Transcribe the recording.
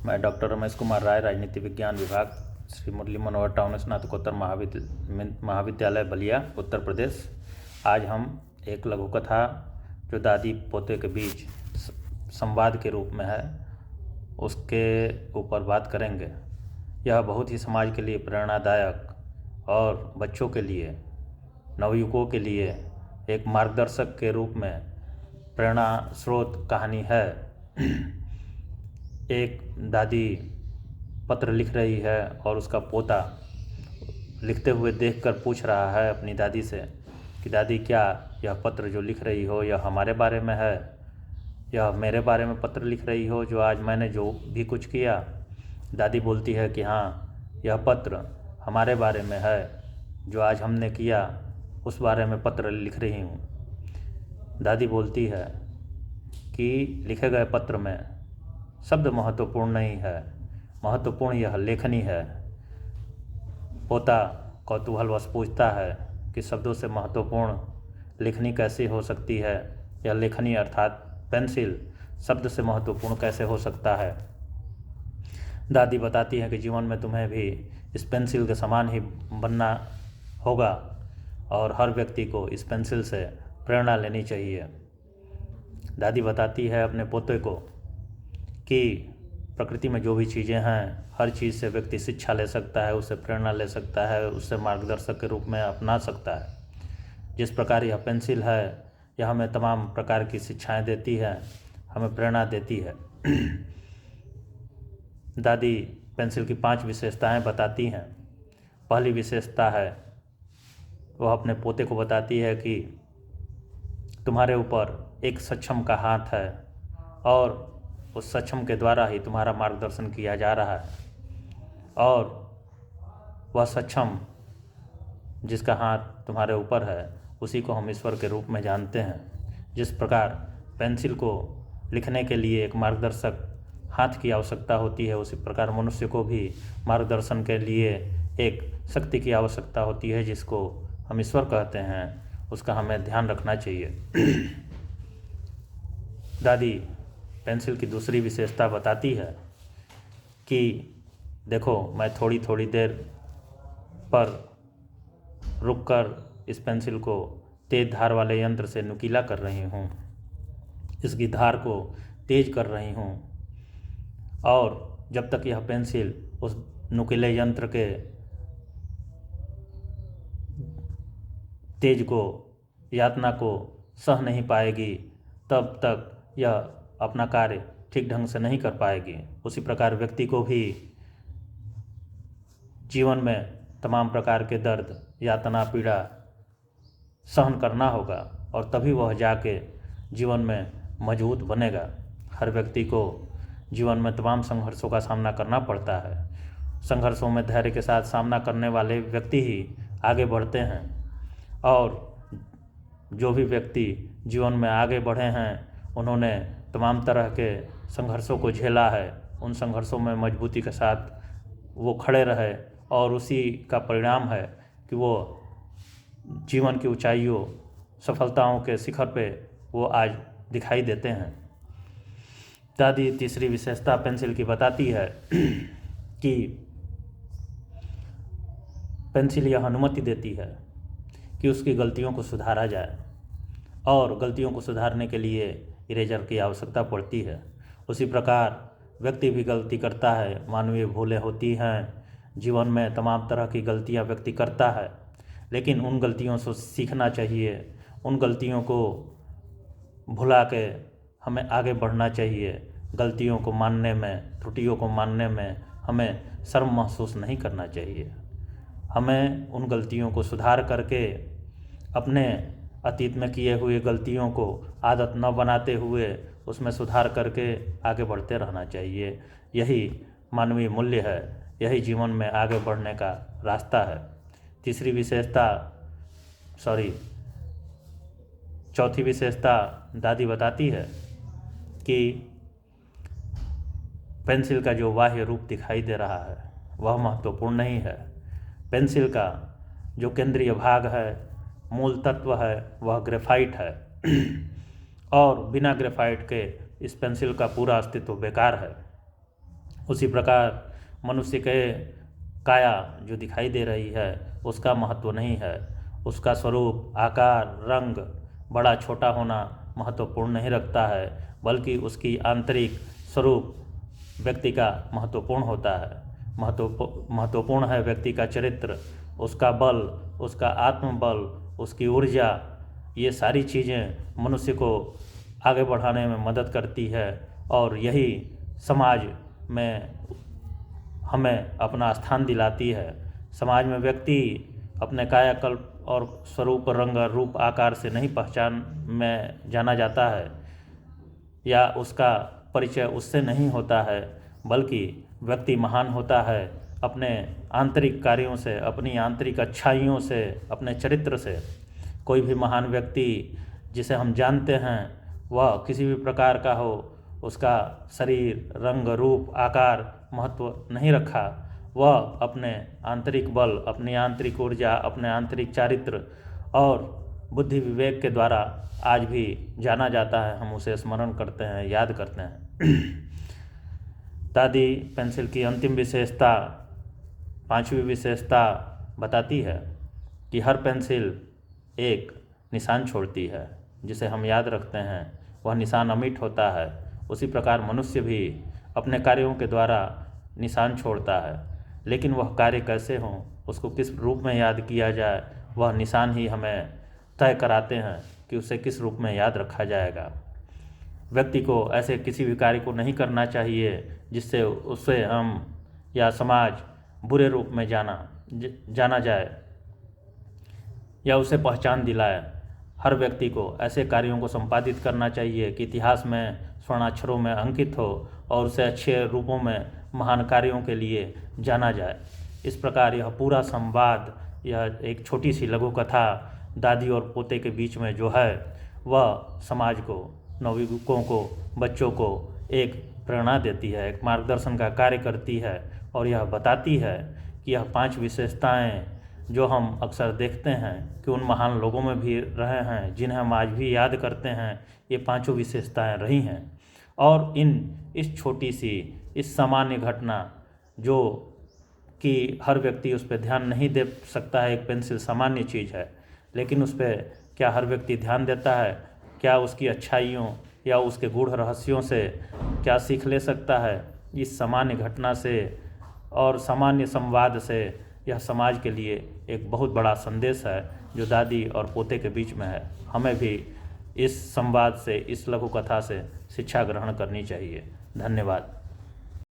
मैं डॉक्टर रमेश कुमार राय, राजनीति विज्ञान विभाग, श्री मुरली मनोहर टाउन स्नातकोत्तर महाविद्यालय बलिया, उत्तर प्रदेश। आज हम एक लघु कथा जो दादी पोते के बीच संवाद के रूप में है उसके ऊपर बात करेंगे। यह बहुत ही समाज के लिए प्रेरणादायक और बच्चों के लिए, नवयुवकों के लिए एक मार्गदर्शक के रूप में प्रेरणा स्रोत कहानी है। एक दादी पत्र लिख रही है और उसका पोता लिखते हुए देखकर पूछ रहा है अपनी दादी से कि दादी, क्या यह पत्र जो लिख रही हो यह हमारे बारे में है? यह मेरे बारे में पत्र लिख रही हो जो आज मैंने जो भी कुछ किया? दादी बोलती है कि हाँ, यह पत्र हमारे बारे में है, जो आज हमने किया उस बारे में पत्र लिख रही हूँ। दादी बोलती है कि लिखे गए पत्र में शब्द महत्वपूर्ण नहीं है, महत्वपूर्ण यह लेखनी है। पोता कौतूहलवश पूछता है कि शब्दों से महत्वपूर्ण लेखनी कैसे हो सकती है? यह लेखनी अर्थात पेंसिल शब्द से महत्वपूर्ण कैसे हो सकता है? दादी बताती है कि जीवन में तुम्हें भी इस पेंसिल के समान ही बनना होगा और हर व्यक्ति को इस पेंसिल से प्रेरणा लेनी चाहिए। दादी बताती है अपने पोते को कि प्रकृति में जो भी चीज़ें हैं, हर चीज़ से व्यक्ति शिक्षा ले सकता है, उससे प्रेरणा ले सकता है, उससे मार्गदर्शक के रूप में अपना सकता है। जिस प्रकार यह पेंसिल है, यह हमें तमाम प्रकार की शिक्षाएं देती है, हमें प्रेरणा देती है। दादी पेंसिल की 5 विशेषताएं बताती हैं। पहली विशेषता है, वह अपने पोते को बताती है कि तुम्हारे ऊपर एक सक्षम का हाथ है और उस सक्षम के द्वारा ही तुम्हारा मार्गदर्शन किया जा रहा है, और वह सक्षम जिसका हाथ तुम्हारे ऊपर है उसी को हम ईश्वर के रूप में जानते हैं। जिस प्रकार पेंसिल को लिखने के लिए एक मार्गदर्शक हाथ की आवश्यकता होती है, उसी प्रकार मनुष्य को भी मार्गदर्शन के लिए एक शक्ति की आवश्यकता होती है, जिसको हम ईश्वर कहते हैं। उसका हमें ध्यान रखना चाहिए। दादी पेंसिल की दूसरी विशेषता बताती है कि देखो, मैं थोड़ी थोड़ी देर पर रुककर इस पेंसिल को तेज धार वाले यंत्र से नुकीला कर रही हूँ, इसकी धार को तेज कर रही हूँ, और जब तक यह पेंसिल उस नुकीले यंत्र के तेज को, यातना को सह नहीं पाएगी, तब तक यह अपना कार्य ठीक ढंग से नहीं कर पाएगी। उसी प्रकार व्यक्ति को भी जीवन में तमाम प्रकार के दर्द, यातना, पीड़ा सहन करना होगा और तभी वह जाके जीवन में मजबूत बनेगा। हर व्यक्ति को जीवन में तमाम संघर्षों का सामना करना पड़ता है। संघर्षों में धैर्य के साथ सामना करने वाले व्यक्ति ही आगे बढ़ते हैं, और जो भी व्यक्ति जीवन में आगे बढ़े हैं उन्होंने तमाम तरह के संघर्षों को झेला है। उन संघर्षों में मजबूती के साथ वो खड़े रहे, और उसी का परिणाम है कि वो जीवन की ऊंचाइयों, सफलताओं के शिखर पे वो आज दिखाई देते हैं। दादी तीसरी विशेषता पेंसिल की बताती है कि पेंसिल यह अनुमति देती है कि उसकी गलतियों को सुधारा जाए, और गलतियों को सुधारने के लिए इरेजर की आवश्यकता पड़ती है। उसी प्रकार व्यक्ति भी गलती करता है, मानवीय भूलें होती हैं। जीवन में तमाम तरह की गलतियां व्यक्ति करता है, लेकिन उन गलतियों से सीखना चाहिए। उन गलतियों को भुला के हमें आगे बढ़ना चाहिए। गलतियों को मानने में, त्रुटियों को मानने में हमें शर्म महसूस नहीं करना चाहिए। हमें उन गलतियों को सुधार करके अपने अतीत में किए हुए गलतियों को आदत न बनाते हुए उसमें सुधार करके आगे बढ़ते रहना चाहिए। यही मानवीय मूल्य है, यही जीवन में आगे बढ़ने का रास्ता है। चौथी विशेषता दादी बताती है कि पेंसिल का जो बाह्य रूप दिखाई दे रहा है वह महत्वपूर्ण नहीं है। पेंसिल का जो केंद्रीय भाग है, मूल तत्व है, वह ग्रेफाइट है और बिना ग्रेफाइट के इस पेंसिल का पूरा अस्तित्व बेकार है। उसी प्रकार मनुष्य के काया जो दिखाई दे रही है उसका महत्व नहीं है। उसका स्वरूप, आकार, रंग बड़ा छोटा होना महत्वपूर्ण नहीं रखता है, बल्कि उसकी आंतरिक स्वरूप व्यक्ति का महत्वपूर्ण होता है। महत्वपूर्ण है व्यक्ति का चरित्र, उसका बल, उसका आत्मबल, उसकी ऊर्जा। ये सारी चीज़ें मनुष्य को आगे बढ़ाने में मदद करती है और यही समाज में हमें अपना स्थान दिलाती है। समाज में व्यक्ति अपने कायाकल्प और स्वरूप, रंग, रूप, आकार से नहीं पहचान में जाना जाता है या उसका परिचय उससे नहीं होता है, बल्कि व्यक्ति महान होता है अपने आंतरिक कार्यों से, अपनी आंतरिक अच्छाइयों से, अपने चरित्र से। कोई भी महान व्यक्ति जिसे हम जानते हैं वह किसी भी प्रकार का हो, उसका शरीर, रंग, रूप, आकार महत्व नहीं रखा, वह अपने आंतरिक बल, अपनी आंतरिक ऊर्जा, अपने आंतरिक चारित्र और बुद्धि विवेक के द्वारा आज भी जाना जाता है। हम उसे स्मरण करते हैं, याद करते हैं। दादी पेंसिल की अंतिम विशेषता, 5वीं विशेषता बताती है कि हर पेंसिल एक निशान छोड़ती है, जिसे हम याद रखते हैं वह निशान अमिट होता है। उसी प्रकार मनुष्य भी अपने कार्यों के द्वारा निशान छोड़ता है, लेकिन वह कार्य कैसे हों, उसको किस रूप में याद किया जाए, वह निशान ही हमें तय कराते हैं कि उसे किस रूप में याद रखा जाएगा। व्यक्ति को ऐसे किसी भी कार्य को नहीं करना चाहिए जिससे उसे हम या समाज बुरे रूप में जाना जाए या उसे पहचान दिलाए। हर व्यक्ति को ऐसे कार्यों को संपादित करना चाहिए कि इतिहास में स्वर्णाक्षरों में अंकित हो और उसे अच्छे रूपों में महान कार्यों के लिए जाना जाए। इस प्रकार यह पूरा संवाद, यह एक छोटी सी लघु कथा दादी और पोते के बीच में जो है, वह समाज को, नवयुवकों को, बच्चों को एक प्रेरणा देती है, एक मार्गदर्शन का कार्य करती है और यह बताती है कि यह 5 विशेषताएं जो हम अक्सर देखते हैं कि उन महान लोगों में भी रहे हैं, जिन्हें हम आज भी याद करते हैं, ये 5 विशेषताएं रही हैं। और इस छोटी सी, इस सामान्य घटना जो कि हर व्यक्ति उस पर ध्यान नहीं दे सकता है, एक पेंसिल सामान्य चीज़ है, लेकिन उस पर क्या हर व्यक्ति ध्यान देता है? क्या उसकी अच्छाइयों या उसके गूढ़ रहस्यों से क्या सीख ले सकता है? इस सामान्य घटना से और सामान्य संवाद से यह समाज के लिए एक बहुत बड़ा संदेश है जो दादी और पोते के बीच में है। हमें भी इस संवाद से, इस लघु कथा से शिक्षा ग्रहण करनी चाहिए। धन्यवाद।